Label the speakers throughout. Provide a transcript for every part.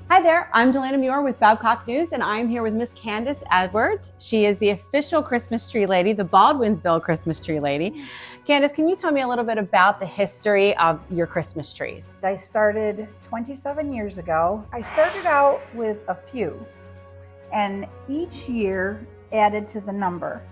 Speaker 1: Hi there, I'm Delana Muir with Babcock News, and I'm here with Miss Candace Edwards. She is the official Christmas tree lady, the Baldwinsville Christmas tree lady. Candace, can you tell me a little bit about the history of your Christmas trees?
Speaker 2: I started 27 years ago. I started out with a few, and each year added to the number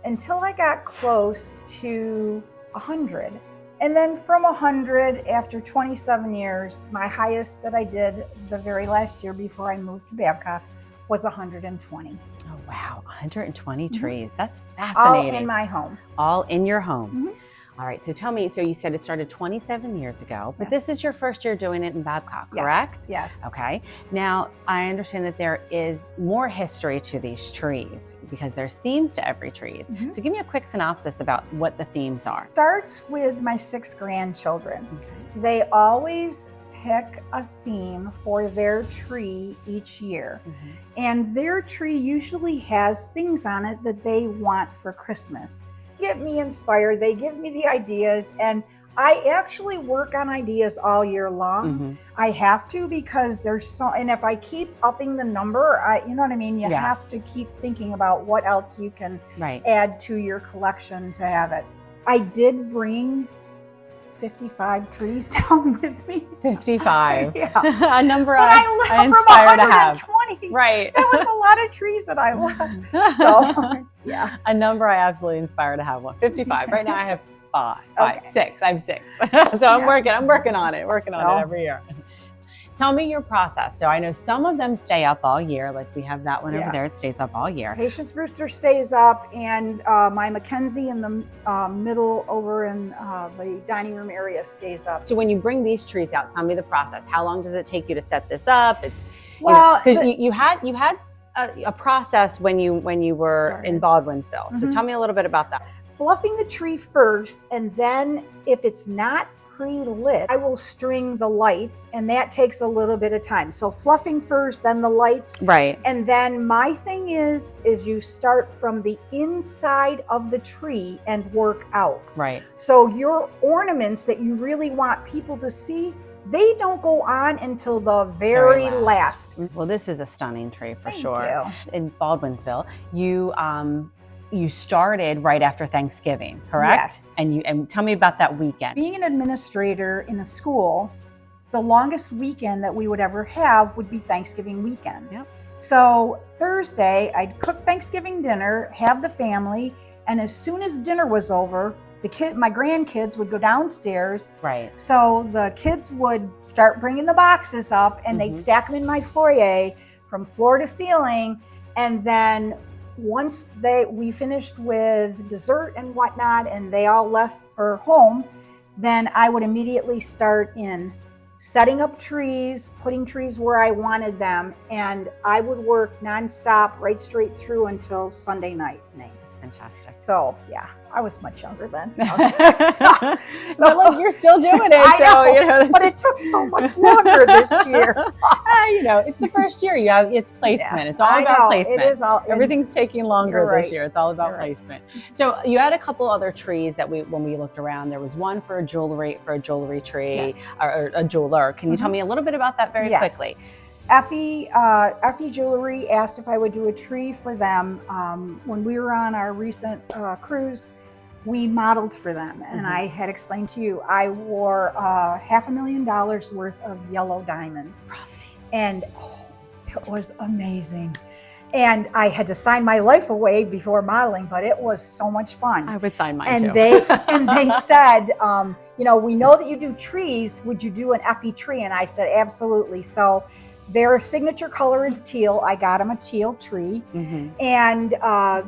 Speaker 2: until I got close to 100. And then from 100, after 27 years, my highest that I did the very last year before I moved to Babcock was 120.
Speaker 1: Oh, wow, 120 trees. That's fascinating.
Speaker 2: All in my home.
Speaker 1: All in your home. All right, so tell me, so you said it started 27 years ago, but this is your first year doing it in Babcock, correct?
Speaker 2: Yes.
Speaker 1: Okay. Now, I understand that there is more history to these trees because there's themes to every trees. So give me a quick synopsis about what the themes are.
Speaker 2: Starts with my 6 grandchildren. They always pick a theme for their tree each year. And their tree usually has things on it that they want for Christmas. Get me inspired, they give me the ideas, and I actually work on ideas all year long. I have to, because there's so, and if I keep upping the number, you know what I mean? You have to keep thinking about what else you can add to your collection to have it. I did bring 55 trees down with me.
Speaker 1: 55.
Speaker 2: Yeah.
Speaker 1: A number
Speaker 2: but
Speaker 1: I
Speaker 2: inspire
Speaker 1: to have.
Speaker 2: 120.
Speaker 1: Right.
Speaker 2: That was a lot of trees that I left. So, yeah.
Speaker 1: A number I absolutely inspire to have. 55. Right now I have six. I have 6. So I'm working on it every year. Tell me your process. So I know some of them stay up all year, like we have that one over there. It stays up all year.
Speaker 2: Patience Rooster stays up, and my Mackenzie in the middle over in the dining room area stays up.
Speaker 1: So when you bring these trees out, tell me the process. How long does it take you to set this up? It's because you had a process when you were in Baldwinsville. So tell me a little bit about that.
Speaker 2: Fluffing the tree first, and then if it's not pre-lit, I will string the lights, and that takes a little bit of time. So fluffing first, then the lights.
Speaker 1: Right.
Speaker 2: And then my thing is you start from the inside of the tree and work out.
Speaker 1: Right.
Speaker 2: So your ornaments that you really want people to see, they don't go on until the very last.
Speaker 1: Well, this is a stunning tree for
Speaker 2: Thank
Speaker 1: sure.
Speaker 2: you.
Speaker 1: In Baldwinsville, you started right after Thanksgiving, correct?
Speaker 2: Yes.
Speaker 1: And tell me about that weekend.
Speaker 2: Being an administrator in a school, the longest weekend that we would ever have would be Thanksgiving weekend.
Speaker 1: Yep.
Speaker 2: So Thursday, I'd cook Thanksgiving dinner, have the family, and as soon as dinner was over, my grandkids would go downstairs.
Speaker 1: Right.
Speaker 2: So the kids would start bringing the boxes up, and they'd stack them in my foyer from floor to ceiling, and then once we finished with dessert and whatnot, and they all left for home, then I would immediately start in setting up trees, putting trees where I wanted them, and I would work nonstop right straight through until Sunday night.
Speaker 1: That's fantastic.
Speaker 2: So yeah, I was much younger then.
Speaker 1: So look, you're still doing it.
Speaker 2: But it took so much longer this year.
Speaker 1: It's the first year. It's placement. It's all about placement.
Speaker 2: It is
Speaker 1: Everything's taking longer this year. It's all about
Speaker 2: placement.
Speaker 1: So you had a couple other trees that when we looked around, there was one for a jewelry tree, or a jeweler. Can you tell me a little bit about that very quickly?
Speaker 2: Effie Jewelry asked if I would do a tree for them. When we were on our recent cruise, we modeled for them. And I had explained to you, I wore $500,000 worth of yellow diamonds.
Speaker 1: Frosty.
Speaker 2: And it was amazing. And I had to sign my life away before modeling, but it was so much fun.
Speaker 1: I would sign mine too.
Speaker 2: They said, we know that you do trees. Would you do an Effie tree? And I said, absolutely. So their signature color is teal. I got them a teal tree. And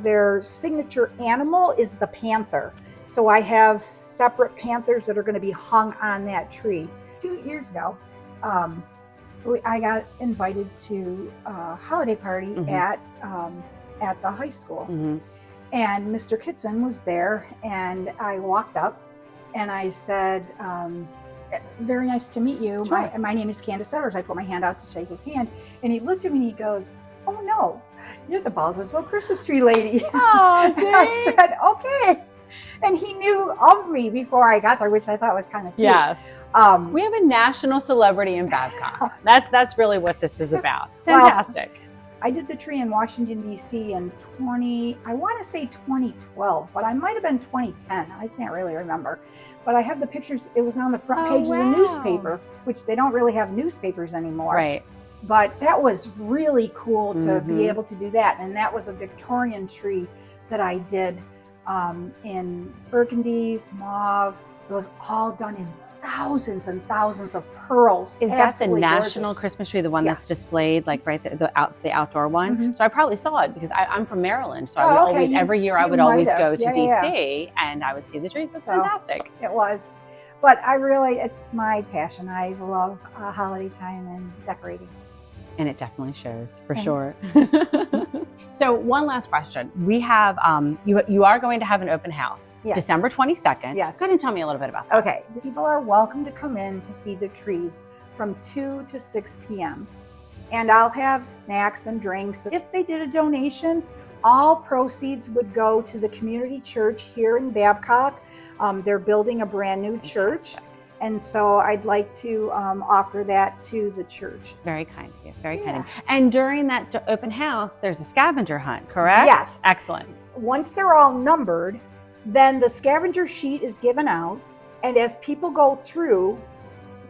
Speaker 2: their signature animal is the panther. So I have separate panthers that are going to be hung on that tree. 2 years ago, I got invited to a holiday party at the high school. And Mr. Kitson was there, and I walked up and I said, very nice to meet you.
Speaker 1: Sure.
Speaker 2: My name is Candace Edwards. I put my hand out to shake his hand, and he looked at me and he goes, oh no, you're the Baldwinsville Christmas tree lady.
Speaker 1: Oh,
Speaker 2: and I said, okay. And he knew of me before I got there, which I thought was kind of cute.
Speaker 1: Yes. We have a national celebrity in Babcock. That's really what this is about. Fantastic.
Speaker 2: Well, I did the tree in Washington, D.C. in I want to say 2012, but I might have been 2010. I can't really remember. But I have the pictures. It was on the front page of the newspaper, which they don't really have newspapers anymore.
Speaker 1: Right.
Speaker 2: But that was really cool to be able to do that. And that was a Victorian tree that I did in burgundies, mauve. It was all done in thousands and thousands of pearls.
Speaker 1: Is that the national Christmas tree, the one that's displayed, like right the outdoor one? So I probably saw it because I'm from Maryland, so I would always every year I would always go to DC and I would see the trees. That's fantastic.
Speaker 2: It was, but it's my passion. I love holiday time and decorating.
Speaker 1: And it definitely shows, for sure. So one last question. We have, you are going to have an open house, December 22nd.
Speaker 2: Yes.
Speaker 1: Go ahead and tell me a little bit about that.
Speaker 2: Okay. The people are welcome to come in to see the trees from 2 to 6 p.m. And I'll have snacks and drinks. If they did a donation, all proceeds would go to the community church here in Babcock. They're building a brand new church. And so I'd like to offer that to the church.
Speaker 1: Very kind of you, very kind of you. And during that open house, there's a scavenger hunt, correct?
Speaker 2: Yes.
Speaker 1: Excellent.
Speaker 2: Once they're all numbered, then the scavenger sheet is given out. And as people go through,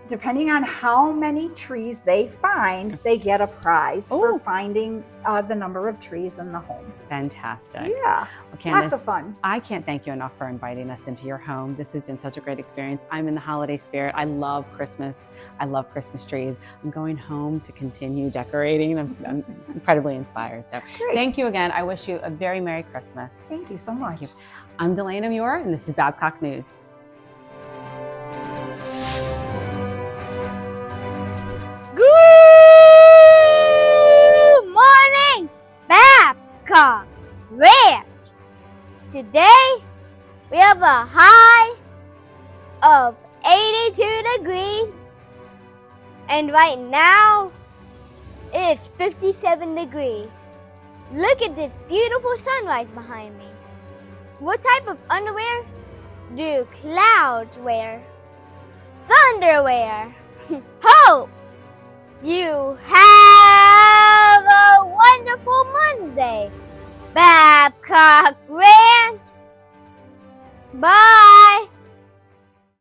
Speaker 2: depending on how many trees they find, they get a prize for finding the number of trees in the home.
Speaker 1: Fantastic.
Speaker 2: Yeah,
Speaker 1: well, Candace,
Speaker 2: lots of fun.
Speaker 1: I can't thank you enough for inviting us into your home. This has been such a great experience. I'm in the holiday spirit. I love Christmas. I love Christmas trees. I'm going home to continue decorating. I'm incredibly inspired. So thank you again. I wish you a very Merry Christmas.
Speaker 2: Thank you so much.
Speaker 1: Thank you. I'm Delana Muir, and this is Babcock News.
Speaker 3: Babcock Ranch. Today we have a high of 82 degrees and right now it is 57 degrees. Look at this beautiful sunrise behind me. What type of underwear do clouds wear? Thunder wear. Hope you have a wonderful Monday, Babcock Ranch. Bye.